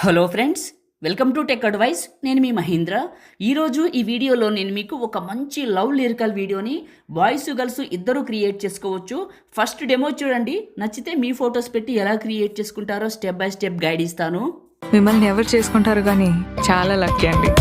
Hello friends, welcome to tech advice. నేను మీ మహేంద్ర. ఈరోజు ఈ వీడియోలో నేను మీకు ఒక మంచి లవ్ లిరికల్ వీడియోని బాయ్స్ గర్ల్స్ ఇద్దరు క్రియేట్ చేసుకోవచ్చు. ఫస్ట్ డెమో చూడండి, నచ్చితే మీ ఫొటోస్ పెట్టి ఎలా క్రియేట్ చేసుకుంటారో స్టెప్ బై స్టెప్ గైడ్ ఇస్తాను. మిమ్మల్ని ఎవరు చేసుకుంటారు కానీ చాలా లక్కీ అండి.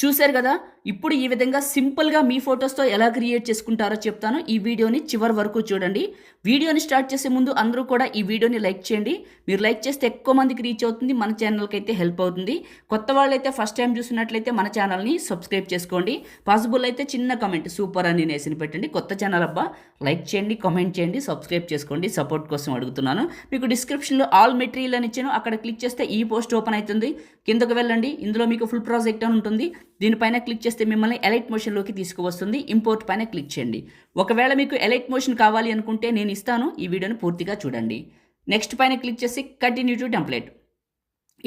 చూశారు కదా, ఇప్పుడు ఈ విధంగా సింపుల్గా మీ ఫొటోస్తో ఎలా క్రియేట్ చేసుకుంటారో చెప్తాను. ఈ వీడియోని చివరి వరకు చూడండి. వీడియోని స్టార్ట్ చేసే ముందు అందరూ కూడా ఈ వీడియోని లైక్ చేయండి. మీరు లైక్ చేస్తే ఎక్కువ మందికి రీచ్ అవుతుంది, మన ఛానల్కి అయితే హెల్ప్ అవుతుంది. కొత్త వాళ్ళైతే ఫస్ట్ టైం చూసినట్లయితే మన ఛానల్ని సబ్స్క్రైబ్ చేసుకోండి. పాసిబుల్ అయితే చిన్న కామెంట్ సూపర్ అని నేసిన పెట్టండి. కొత్త ఛానల్ అబ్బా, లైక్ చేయండి, కామెంట్ చేయండి, సబ్స్క్రైబ్ చేసుకోండి. సపోర్ట్ కోసం అడుగుతున్నాను. మీకు డిస్క్రిప్షన్లో ఆల్ మెటీరియల్ అని ఇచ్చాను, అక్కడ క్లిక్ చేస్తే ఈ పోస్ట్ ఓపెన్ అవుతుంది. కిందకు వెళ్ళండి, ఇందులో మీకు ఫుల్ ప్రాజెక్ట్ అని ఉంటుంది. దీనిపైన క్లిక్ చేస్తే మిమ్మల్ని ఎలైట్ మోషన్లోకి తీసుకువస్తుంది. ఇంపోర్ట్ పైన క్లిక్ చేయండి. ఒకవేళ మీకు ఎలైట్ మోషన్ కావాలి అనుకుంటే నేను ఇస్తాను, ఈ వీడియోని పూర్తిగా చూడండి. నెక్స్ట్ పైన క్లిక్ చేసి కంటిన్యూ టు టెంప్లెట్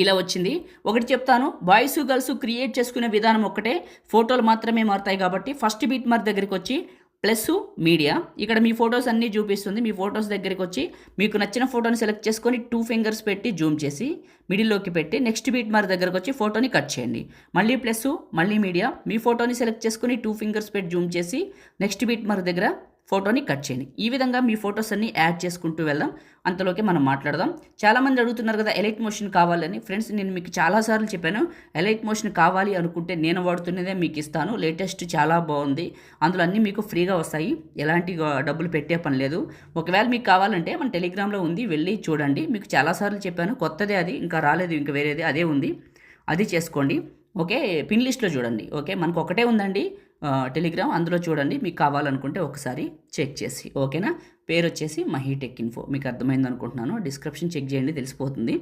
ఇలా వచ్చింది. ఒకటి చెప్తాను, బాయ్స్ గర్ల్స్ క్రియేట్ చేసుకునే విధానం ఒక్కటే, ఫోటోలు మాత్రమే మారుతాయి. కాబట్టి ఫస్ట్ బీట్ మార్క్ దగ్గరికి వచ్చి ప్లస్ మీడియా, ఇక్కడ మీ ఫొటోస్ అన్నీ చూపిస్తుంది. మీ ఫొటోస్ దగ్గరికి వచ్చి మీకు నచ్చిన ఫోటోని సెలెక్ట్ చేసుకొని 2 ఫింగర్స్ పెట్టి జూమ్ చేసి మిడిల్లోకి పెట్టి నెక్స్ట్ బీట్ మార్క్ దగ్గరకు వచ్చి ఫోటోని కట్ చేయండి. మళ్ళీ ప్లస్, మళ్ళీ మీడియా, మీ ఫోటోని సెలెక్ట్ చేసుకొని 2 ఫింగర్స్ పెట్టి జూమ్ చేసి నెక్స్ట్ బీట్ మార్క్ దగ్గర ఫోటోని కట్ చేయండి. ఈ విధంగా మీ ఫొటోస్ అన్ని యాడ్ చేసుకుంటూ వెళ్దాం. అంతలోకి మనం మాట్లాడదాం. చాలామంది అడుగుతున్నారు కదా ఎలైట్ మోషన్ కావాలని. ఫ్రెండ్స్, నేను మీకు చాలాసార్లు చెప్పాను, ఎలైట్ మోషన్ కావాలి అనుకుంటే నేను వాడుతున్నదే మీకు ఇస్తాను. లేటెస్ట్ చాలా బాగుంది, అందులో అన్నీ మీకు ఫ్రీగా వస్తాయి, ఎలాంటి డబ్బులు పెట్టే పని లేదు. ఒకవేళ మీకు కావాలంటే మన టెలిగ్రామ్లో ఉంది, వెళ్ళి చూడండి. మీకు చాలాసార్లు చెప్పాను, కొత్తదే అది, ఇంకా రాలేదు, ఇంకా వేరేది అదే ఉంది, అది చేసుకోండి. ఓకే, పిన్ లిస్ట్లో చూడండి. ఓకే, మనకు ఒకటే ఉందండి టెలిగ్రామ్, అందులో చూడండి. మీకు కావాలనుకుంటే ఒకసారి చెక్ చేసి. ఓకేనా, పేరు వచ్చేసి మహీటెక్ ఇన్ఫో. మీకు అర్థమైంది అనుకుంటున్నాను. డిస్క్రిప్షన్ చెక్ చేయండి, తెలిసిపోతుంది.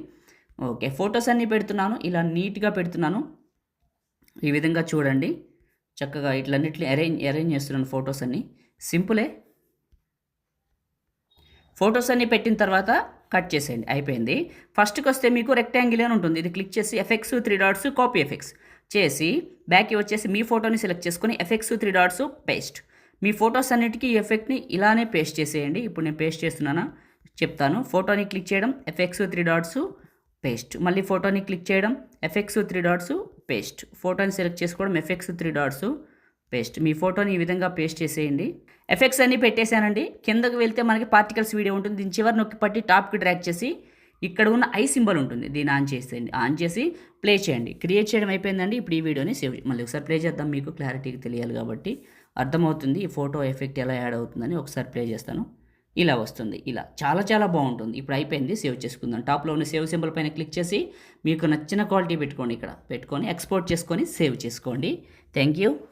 ఓకే, ఫొటోస్ అన్నీ పెడుతున్నాను, ఇలా నీట్గా పెడుతున్నాను. ఈ విధంగా చూడండి, చక్కగా ఇట్లన్నిటిని అరేంజ్ చేస్తున్నాను. ఫొటోస్ అన్నీ సింపులే. ఫొటోస్ అన్నీ పెట్టిన తర్వాత కట్ చేసేయండి, అయిపోయింది. ఫస్ట్కి వస్తే మీకు రెక్టాంగిల్ అని ఉంటుంది, ఇది క్లిక్ చేసి ఎఫెక్ట్స్ 3 డాట్స్ కాపీ ఎఫెక్ట్స్ చేసి బ్యాక్కి వచ్చేసి మీ ఫోటోని సెలెక్ట్ చేసుకొని ఎఫెక్ట్స్ 3 డాట్స్ పేస్ట్. మీ ఫొటోస్ అన్నిటికీ ఈ ఎఫెక్ట్ని ఇలానే పేస్ట్ చేసేయండి. ఇప్పుడు నేను పేస్ట్ చేస్తున్నానా చెప్తాను. ఫోటోని క్లిక్ చేయడం, ఎఫెక్ట్స్ 3 డాట్స్ పేస్ట్, మళ్ళీ ఫోటోని క్లిక్ చేయడం, ఎఫెక్ట్స్ 3 డాట్స్ పేస్ట్, ఫోటోని సెలెక్ట్ చేసుకోవడం, ఎఫెక్ట్స్ 3 డాట్స్ పేస్ట్. మీ ఫోటోని ఈ విధంగా పేస్ట్ చేసేయండి. ఎఫెక్ట్స్ అన్నీ పెట్టేశానండి. కిందకు వెళ్తే మనకి పార్టికల్స్ వీడియో ఉంటుంది, దీని చివరి నొక్కి పట్టి టాప్కి డ్రాగ్ చేసి ఇక్కడ ఉన్న ఐ సింబల్ ఉంటుంది, దీన్ని ఆన్ చేసేయండి. ఆన్ చేసి ప్లే చేయండి. క్రియేట్ చేయడం అయిపోయిందండి. ఇప్పుడు ఈ వీడియోని సేవ్ మళ్ళీ ఒకసారి ప్లే చేద్దాం, మీకు క్లారిటీగా తెలియాలి కాబట్టి అర్థమవుతుంది ఈ ఫోటో ఎఫెక్ట్ ఎలా యాడ్ అవుతుందని. ఒకసారి ప్లే చేస్తాను, ఇలా వస్తుంది. ఇలా చాలా చాలా బాగుంటుంది. ఇప్పుడు అయిపోయింది, సేవ్ చేసుకుందాం. టాప్లో ఉన్న సేవ్ సింబల్ పైన క్లిక్ చేసి మీకు నచ్చిన క్వాలిటీ పెట్టుకోండి, ఇక్కడ పెట్టుకొని ఎక్స్పోర్ట్ చేసుకొని సేవ్ చేసుకోండి. Thank you.